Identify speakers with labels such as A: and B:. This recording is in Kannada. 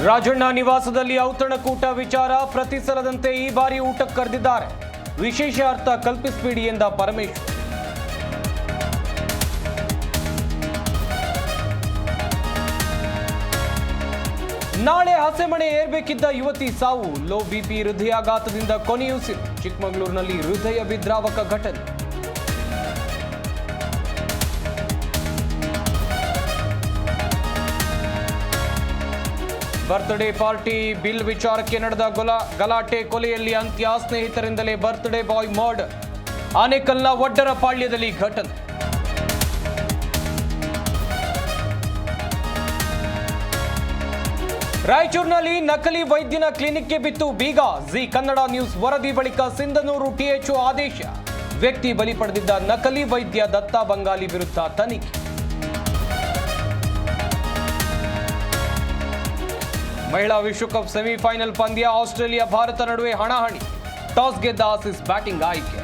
A: ರಾಜಣ್ಣ ನಿವಾಸದಲ್ಲಿ ಔತಣಕೂಟ ವಿಚಾರ ಪ್ರತಿ ಸಲದಂತೆ ಈ ಬಾರಿ ಊಟಕ್ಕೆ ಕರೆದಿದ್ದಾರೆ. ವಿಶೇಷ ಅರ್ಥ ಕಲ್ಪಿಸಬೇಡಿ ಎಂದ ಪರಮೇಶ್ವರ್. ನಾಳೆ ಹಸೆಮಣೆ ಏರ್ಬೇಕಿದ್ದ ಯುವತಿ ಸಾವು. ಲೋ ಬಿಪಿ ಹೃದಯಾಘಾತದಿಂದ ಕೊನೆಯುಸಿರು. ಚಿಕ್ಕಮಗಳೂರಿನಲ್ಲಿ ಹೃದಯ ವಿದ್ರಾವಕ ಘಟನೆ. ಬರ್ತ್ಡೇ ಪಾರ್ಟಿ ಬಿಲ್ ವಿಚಾರಕ್ಕೆ ನಡೆದ ಗಲಾಟೆ, ಕೊಲೆಯಲ್ಲಿ ಅಂತ್ಯ. ಸ್ನೇಹಿತರಿಂದಲೇ ಬರ್ತ್ಡೇ ಬಾಯ್ ಮರ್ಡರ್. ಆನೇಕಲ್ನ ಒಡ್ಡರ ಪಾಳ್ಯದಲ್ಲಿ ಘಟನೆ. ರಾಯಚೂರಿನಲ್ಲಿ ನಕಲಿ ವೈದ್ಯನ ಕ್ಲಿನಿಕ್ಗೆ ಬಿತ್ತು ಬೀಗ. ಜಿ ಕನ್ನಡ ನ್ಯೂಸ್ ವರದಿ ಬಳಿಕ ಸಿಂಧನೂರು ಟಿಎಚ್ಒ ಆದೇಶ. ವ್ಯಕ್ತಿ ಬಲಿ ಪಡೆದಿದ್ದ ನಕಲಿ ವೈದ್ಯ ದತ್ತ ಬಂಗಾಲಿ ವಿರುದ್ಧ ತನಿಖೆ. ಮಹಿಳಾ ವಿಶ್ವಕಪ್ ಸೆಮಿಫೈನಲ್ ಪಂದ್ಯ. ಆಸ್ಟ್ರೇಲಿಯಾ ಭಾರತ ನಡುವೆ ಹಣಾಹಣಿ. ಟಾಸ್ ಗೆದ್ದ ಆಸೀಸ್ ಬ್ಯಾಟಿಂಗ್ ಆಯ್ಕೆ.